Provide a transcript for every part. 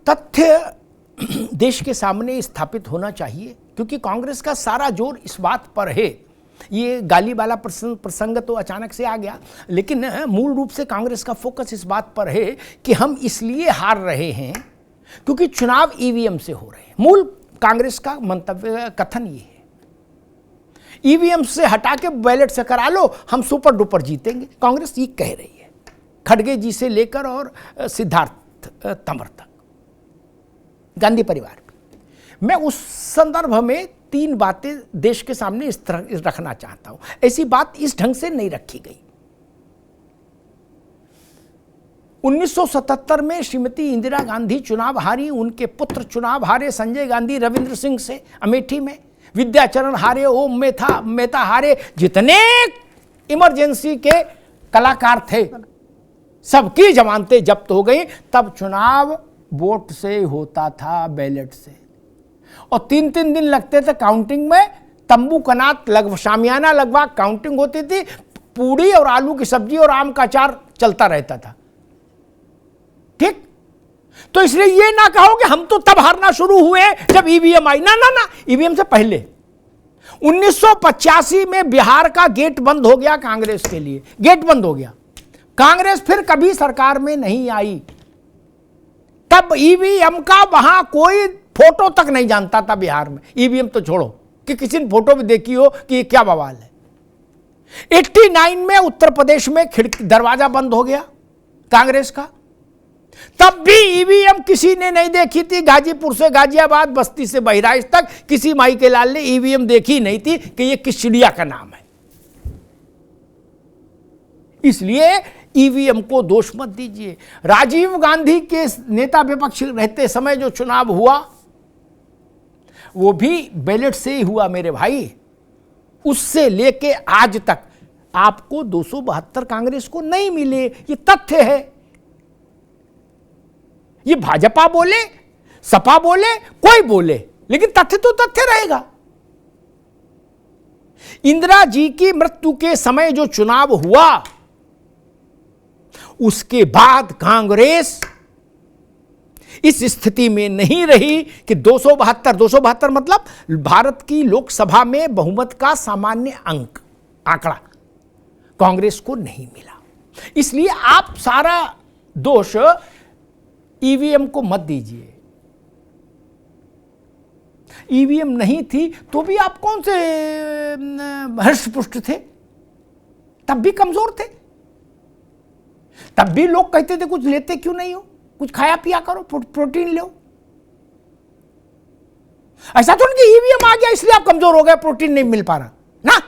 तथ्य देश के सामने स्थापित होना चाहिए, क्योंकि कांग्रेस का सारा जोर इस बात पर है। ये गाली वाला प्रसंग तो अचानक से आ गया, लेकिन मूल रूप से कांग्रेस का फोकस इस बात पर है कि हम इसलिए हार रहे हैं क्योंकि चुनाव ईवीएम से हो रहे हैं। मूल कांग्रेस का मंतव्य कथन ये है, ईवीएम से हटा के बैलेट से करा लो, हम सुपर डुपर जीतेंगे। कांग्रेस ये कह रही है, खड़गे जी से लेकर और सिद्धार्थ तंवर तक, गांधी परिवार भी। मैं उस संदर्भ में 3 बातें देश के सामने इस तरह रखना चाहता हूं। ऐसी बात इस ढंग से नहीं रखी गई। 1977 में श्रीमती इंदिरा गांधी चुनाव हारी, उनके पुत्र चुनाव हारे, संजय गांधी रविंद्र सिंह से अमेठी में, विद्याचरण हारे, ओम मेहता हारे, जितने इमरजेंसी के कलाकार थे सबकी जमानतें जब्त हो गई। तब चुनाव वोट से होता था, बैलेट से, और 3-3 दिन लगते थे काउंटिंग में। तंबू कनात शामियाना लगवा काउंटिंग होती थी, पूड़ी और आलू की सब्जी और आम का अचार चलता रहता था। ठीक, तो इसलिए ये ना कहो कि हम तो तब हारना शुरू हुए जब ईवीएम आई। ना ना ना, ईवीएम से पहले 1985 में बिहार का गेट बंद हो गया कांग्रेस के लिए, गेट बंद हो गया। कांग्रेस फिर कभी सरकार में नहीं आई। तब ईवीएम का वहां कोई फोटो तक नहीं जानता था बिहार में। ईवीएम तो छोड़ो कि किसी ने फोटो भी देखी हो कि ये क्या बवाल है। 89 में उत्तर प्रदेश में खिड़की दरवाजा बंद हो गया कांग्रेस का, तब भी ईवीएम किसी ने नहीं देखी थी। गाजीपुर से गाजियाबाद, बस्ती से बहराइच तक किसी माई के लाल ने ईवीएम देखी नहीं थी कि ये किस चिड़िया का नाम है। इसलिए ईवीएम को दोष मत दीजिए। राजीव गांधी के नेता विपक्ष रहते समय जो चुनाव हुआ वो भी बैलेट से ही हुआ मेरे भाई। उससे लेके आज तक आपको 272 कांग्रेस को नहीं मिले, ये तथ्य है। ये भाजपा बोले, सपा बोले, कोई बोले, लेकिन तथ्य तो तथ्य रहेगा। इंदिरा जी की मृत्यु के समय जो चुनाव हुआ, उसके बाद कांग्रेस इस स्थिति में नहीं रही कि 272 मतलब भारत की लोकसभा में बहुमत का सामान्य आंकड़ा कांग्रेस को नहीं मिला। इसलिए आप सारा दोष ईवीएम को मत दीजिए। ईवीएम नहीं थी तो भी आप कौन से हर्षपुष्ट थे, तब भी कमजोर थे। तब भी लोग कहते थे कुछ लेते क्यों नहीं हो, कुछ खाया पिया करो, प्रोटीन लो। ऐसा तो नहीं ईवीएम आ गया इसलिए आप कमजोर हो गए, प्रोटीन नहीं मिल पा रहा ना।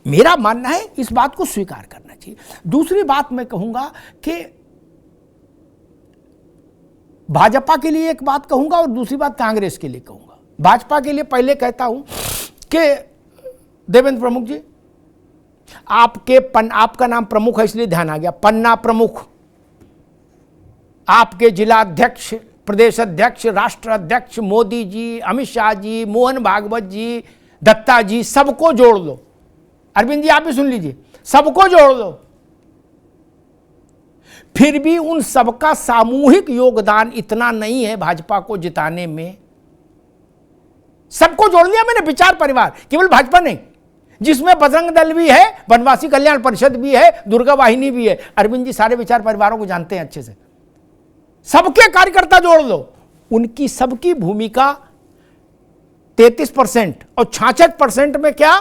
मेरा मानना है इस बात को स्वीकार करना चाहिए। दूसरी बात मैं कहूंगा कि भाजपा के लिए एक बात कहूंगा और दूसरी बात कांग्रेस के लिए कहूंगा। भाजपा के लिए पहले कहता हूं कि देवेंद्र प्रमुख जी, आपका नाम प्रमुख है इसलिए ध्यान आ गया, पन्ना प्रमुख, आपके जिला अध्यक्ष, प्रदेश अध्यक्ष, राष्ट्र अध्यक्ष, मोदी जी, अमित शाह जी, मोहन भागवत जी, दत्ता जी, सबको जोड़ लो। अरविंद जी आप भी सुन लीजिए, सबको जोड़ लो, फिर भी उन सबका सामूहिक योगदान इतना नहीं है भाजपा को जिताने में। सबको जोड़ लिया मैंने, विचार परिवार, केवल भाजपा नहीं, जिसमें बजरंग दल भी है, वनवासी कल्याण परिषद भी है, दुर्गा वाहिनी भी है। अरविंद जी सारे विचार परिवारों को जानते हैं अच्छे से। सबके कार्यकर्ता जोड़ लो, उनकी सबकी भूमिका 33% और 66% में क्या,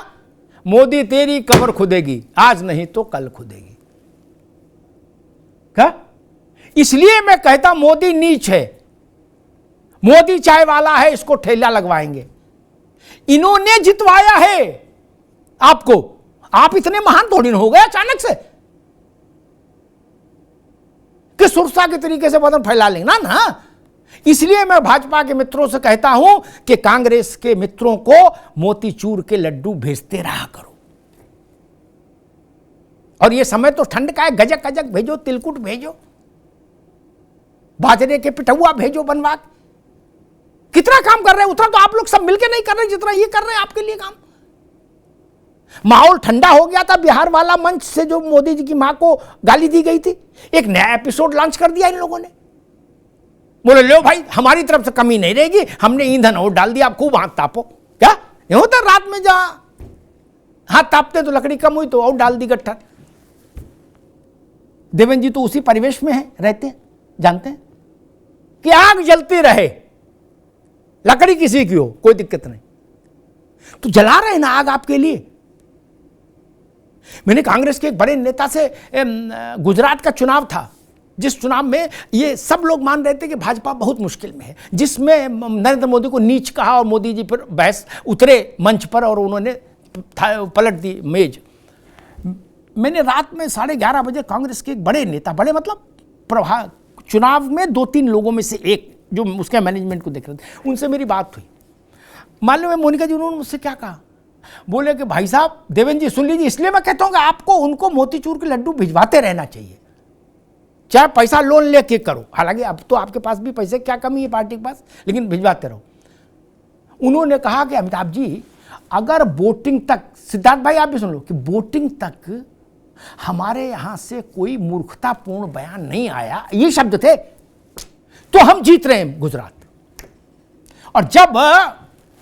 मोदी तेरी कब्र खुदेगी, आज नहीं तो कल खुदेगी। क्या? इसलिए मैं कहता मोदी नीच है, मोदी चाय वाला है, इसको ठेला लगवाएंगे। इन्होंने जितवाया है आपको, आप इतने महान थोड़ी हो गए अचानक से कि सुरसा के तरीके से बदन फैला लेंगे ना ना। इसलिए मैं भाजपा के मित्रों से कहता हूं कि कांग्रेस के मित्रों को मोतीचूर के लड्डू भेजते रहा करो। और ये समय तो ठंड का है, गजक गजक भेजो, तिलकुट भेजो, बाजरे के पिठुआ भेजो बनवा। कितना काम कर रहे हैं उतना तो आप लोग सब मिलके नहीं कर रहे जितना ये कर रहे हैं आपके लिए काम। माहौल ठंडा हो गया था, बिहार वाला मंच से जो मोदी जी की मां को गाली दी गई थी, एक नया एपिसोड लॉन्च कर दिया इन लोगों ने। बोले लो भाई, हमारी तरफ से कमी नहीं रहेगी, हमने ईंधन और डाल दिया, आप खूब हाथ तापो। क्या ये होता रात में जहां हाथ तापते तो लकड़ी कम हुई तो और डाल दी गट्ठर। देवेंद्र जी तो उसी परिवेश में है, रहते हैं, जानते हैं कि आग जलती रहे, लकड़ी किसी की हो कोई दिक्कत नहीं, तो जला रहे ना आग आपके लिए। मैंने कांग्रेस के एक बड़े नेता से, गुजरात का चुनाव था, जिस चुनाव में ये सब लोग मान रहे थे कि भाजपा बहुत मुश्किल में है, जिसमें नरेंद्र मोदी को नीच कहा और मोदी जी पर बहस उतरे मंच पर और उन्होंने पलट दी मेज। मैंने रात में 11:30 बजे कांग्रेस के एक बड़े नेता, बड़े मतलब चुनाव में 2-3 लोगों में से एक जो उसके मैनेजमेंट को देख रहे थे, उनसे मेरी बात हुई। मालूम है मोनिका जी उन्होंने मुझसे क्या कहा? बोले कि भाई साहब, देवेंद्र जी सुन लीजिए, इसलिए मैं कहता हूं कि आपको उनको मोतीचूर के लड्डू भिजवाते रहना चाहिए, चाहे पैसा लोन लेके करो। हालांकि अब तो आपके पास भी पैसे क्या कमी है पार्टी के पास, लेकिन भिजवाते रहो। उन्होंने कहा कि अमिताभ जी, अगर वोटिंग तक, सिद्धार्थ भाई आप भी सुन लो, कि वोटिंग तक हमारे यहां से कोई मूर्खतापूर्ण बयान नहीं आया, ये शब्द थे, तो हम जीत रहे हैं गुजरात। और जब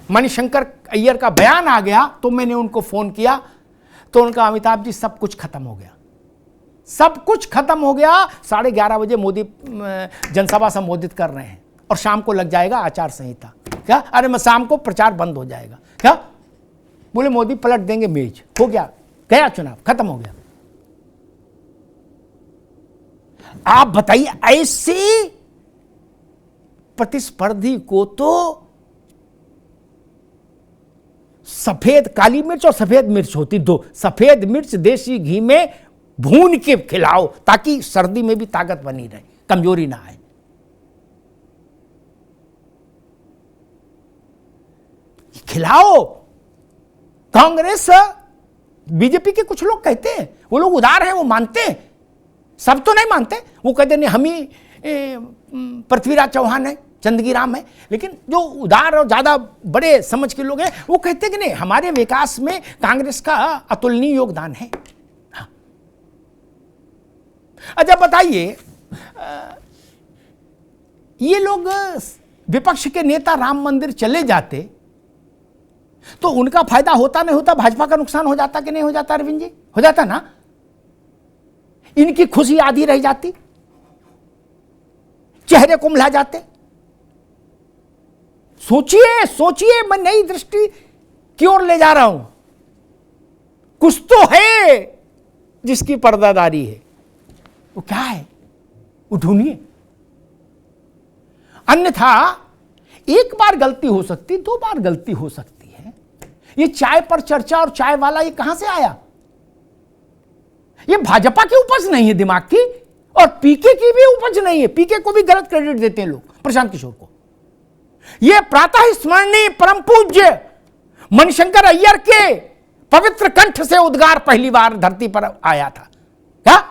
मणिशंकर अय्यर का बयान आ गया तो मैंने उनको फोन किया, तो उनका, अमिताभ जी सब कुछ खत्म हो गया, सब कुछ खत्म हो गया। 11:30 बजे मोदी जनसभा संबोधित कर रहे हैं और शाम को लग जाएगा आचार संहिता। क्या? अरे मैं शाम को प्रचार बंद हो जाएगा। क्या? बोले मोदी पलट देंगे मेज। हो गया, गया चुनाव, खत्म हो गया। आप बताइए, ऐसे प्रतिस्पर्धी को तो सफेद, काली मिर्च और सफेद मिर्च होती दो, सफेद मिर्च देसी घी में भून के खिलाओ ताकि सर्दी में भी ताकत बनी रहे, कमजोरी ना आए। खिलाओ। कांग्रेस, बीजेपी के कुछ लोग कहते हैं, वो लोग उदार हैं, वो मानते हैं, सब तो नहीं मानते। वो कहते नहीं, हम ही पृथ्वीराज चौहान है, चंदगी राम है। लेकिन जो उदार और ज्यादा बड़े समझ के लोग हैं, वो कहते कि नहीं, हमारे विकास में कांग्रेस का अतुलनीय योगदान है। हाँ। अच्छा बताइए, ये लोग, विपक्ष के नेता राम मंदिर चले जाते तो उनका फायदा होता नहीं होता, भाजपा का नुकसान हो जाता कि नहीं हो जाता? अरविंद जी, हो जाता ना। इनकी खुशी आधी रह जाती, चेहरे कुम्हला जाते। सोचिए सोचिए, मैं नई दृष्टि की ओर ले जा रहा हूं। कुछ तो है जिसकी पर्दादारी है, वो क्या है? वो ढूंढिए। अन्यथा एक बार गलती हो सकती, 2 बार गलती हो सकती है। ये चाय पर चर्चा और चाय वाला, ये कहां से आया? ये भाजपा की उपज नहीं है दिमाग की, और पीके की भी उपज नहीं है। पीके को भी गलत क्रेडिट देते हैं लोग, प्रशांत किशोर को। यह प्रातः स्मरणीय परम पूज्य मणिशंकर अय्यर के पवित्र कंठ से उद्गार पहली बार धरती पर आया था। क्या?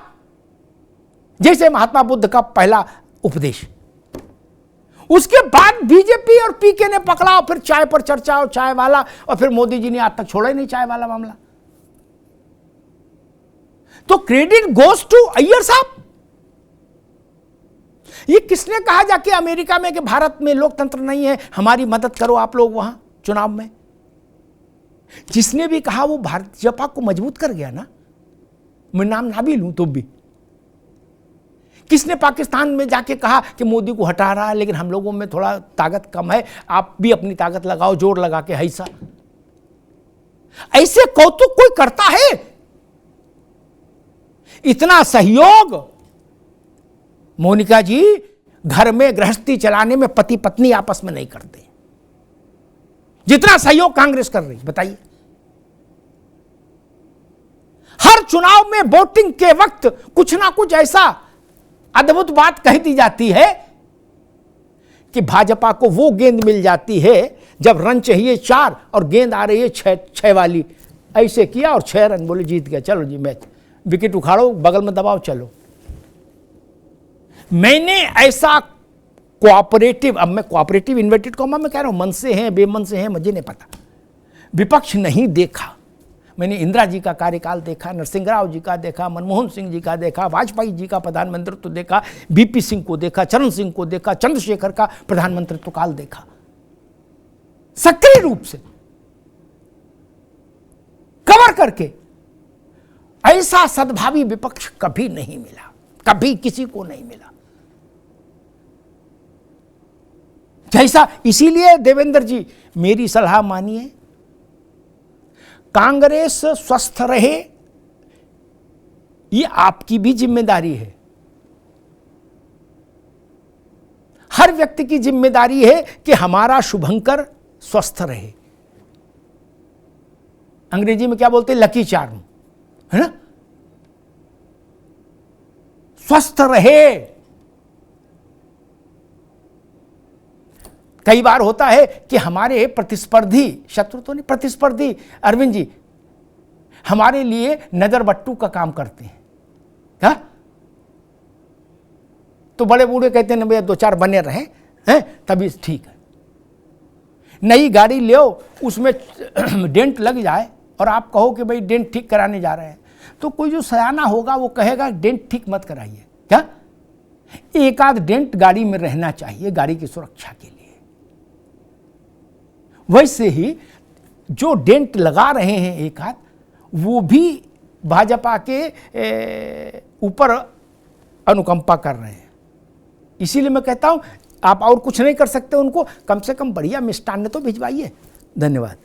जैसे महात्मा बुद्ध का पहला उपदेश। उसके बाद बीजेपी और पीके ने पकड़ा, और फिर चाय पर चर्चा और चाय वाला, और फिर मोदी जी ने आज तक छोड़ा ही नहीं चाय वाला मामला। तो क्रेडिट गोज टू अय्यर साहब। ये किसने कहा जाके अमेरिका में कि भारत में लोकतंत्र नहीं है, हमारी मदद करो आप लोग वहां चुनाव में? जिसने भी कहा वो भाजपा को मजबूत कर गया ना। मैं नाम ना भी लूं तो भी। किसने पाकिस्तान में जाके कहा कि मोदी को हटा रहा है, लेकिन हम लोगों में थोड़ा ताकत कम है, आप भी अपनी ताकत लगाओ, जोर लगा के। ऐसा ऐसे कौतुक कोई करता है? इतना सहयोग मोनिका जी घर में गृहस्थी चलाने में पति पत्नी आपस में नहीं करते, जितना सहयोग कांग्रेस कर रही। बताइए, हर चुनाव में वोटिंग के वक्त कुछ ना कुछ ऐसा अद्भुत बात कह दी जाती है कि भाजपा को वो गेंद मिल जाती है जब रन चाहिए 4 और गेंद आ रही है 6 वाली। ऐसे किया और 6 रन, बोले जीत गया, चलो जी मैच, विकेट उखाड़ो, बगल में दबाओ, चलो। मैंने ऐसा कोऑपरेटिव, अब मैं कोऑपरेटिव इन्वर्टेड कॉमा में कह रहा हूं, मन से हैं बेमन से हैं मुझे नहीं पता, विपक्ष नहीं देखा। मैंने इंदिरा जी का कार्यकाल देखा, नरसिंह राव जी का देखा, मनमोहन सिंह जी का देखा, वाजपेयी जी का प्रधानमंत्रित्व देखा, बीपी सिंह को देखा, चरण सिंह को देखा, चंद्रशेखर का प्रधानमंत्रित्व काल देखा। सक्रिय रूप से कवर करके ऐसा सद्भावी विपक्ष कभी नहीं मिला, कभी किसी को नहीं मिला जैसा। इसीलिए देवेंद्र जी, मेरी सलाह मानिए, कांग्रेस स्वस्थ रहे, ये आपकी भी जिम्मेदारी है। हर व्यक्ति की जिम्मेदारी है कि हमारा शुभंकर स्वस्थ रहे। अंग्रेजी में क्या बोलते हैं, लकी चार्म, है ना, स्वस्थ रहे। कई बार होता है कि हमारे प्रतिस्पर्धी, शत्रु तो नहीं, प्रतिस्पर्धी अरविंद जी हमारे लिए नजरबट्टू का काम करते हैं। क्या? तो बड़े बूढ़े कहते हैं भैया 2-4 बने रहे हैं तभी ठीक है। नई गाड़ी ले, उसमें डेंट लग जाए और आप कहो कि भाई डेंट ठीक कराने जा रहे हैं, तो कोई जो सयाना होगा वो कहेगा डेंट ठीक मत कराइए। क्या? एक आध डेंट गाड़ी में रहना चाहिए गाड़ी की सुरक्षा के लिए। वैसे ही जो डेंट लगा रहे हैं एक आध, वो भी भाजपा के ऊपर अनुकंपा कर रहे हैं। इसीलिए मैं कहता हूं, आप और कुछ नहीं कर सकते, उनको कम से कम बढ़िया मिष्टान्न तो भिजवाइए। धन्यवाद।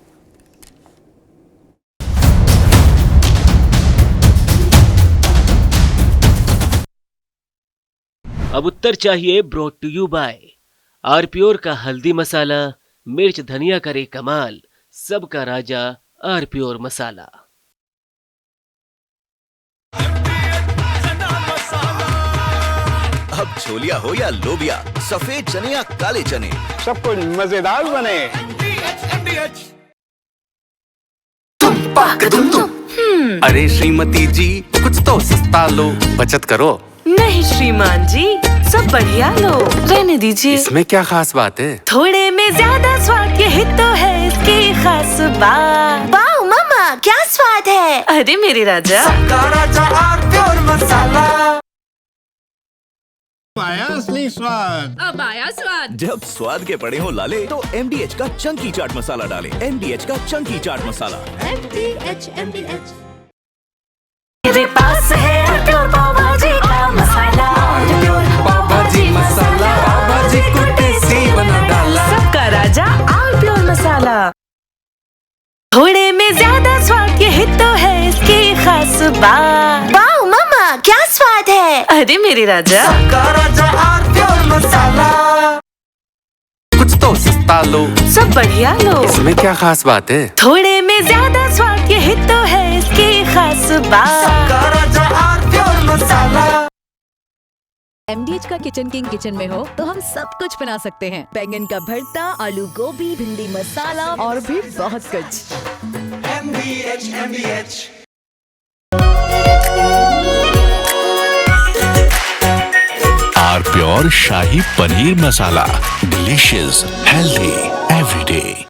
अब उत्तर चाहिए ब्रॉट टू यू बाय आरप्योर का हल्दी मसाला, मिर्च धनिया करे कमाल, सबका राजा आरप्योर मसाला। अब छोलिया हो या लोबिया, सफेद चने या काले चने, सब कुछ मजेदार बने। अरे श्रीमती जी, कुछ तो सस्ता लो, बचत करो। नहीं श्रीमान जी, सब बढ़िया लो, रहने दीजिए। इसमें क्या खास बात है? थोड़े में ज्यादा स्वाद, यही तो है इसकी खास बात। वाओ मामा, क्या स्वाद है। अरे मेरे राजा, सबका राजा आरप्योर मसाला। आया असली स्वाद। अब आया स्वाद। जब स्वाद के पड़े हो लाले तो MDH का चंकी चाट मसाला डालें। MDH का चंकी चाट मसाला। MDH। मेरे पास है आरप्योर पाव भाजी का मसाला, आरप्योर पाव भाजी मसाला, पाव भाजी को टेस्टी बना डाला, सबका राजा आरप्योर मसाला। थोड़े में ज्यादा स्वाद, यही तो है इसकी खास बात। वाओ मामा, क्या स्वाद है। अरे मेरे राजा, सबका राजा आरप्योर मसाला। कुछ तो सस्ता लो, सब बढ़िया लो, इसमें क्या खास बात है? थोड़े में ज्यादा स्वाद, यही तो है इसकी खास बात। सबका राजा आरप्योर मसाला। MDH का किचन किंग किचन में हो तो हम सब कुछ बना सकते हैं। बैंगन का भरता, आलू गोभी, भिंडी मसाला और भी बहुत कुछ। आरप्योर शाही paneer masala, delicious, healthy everyday.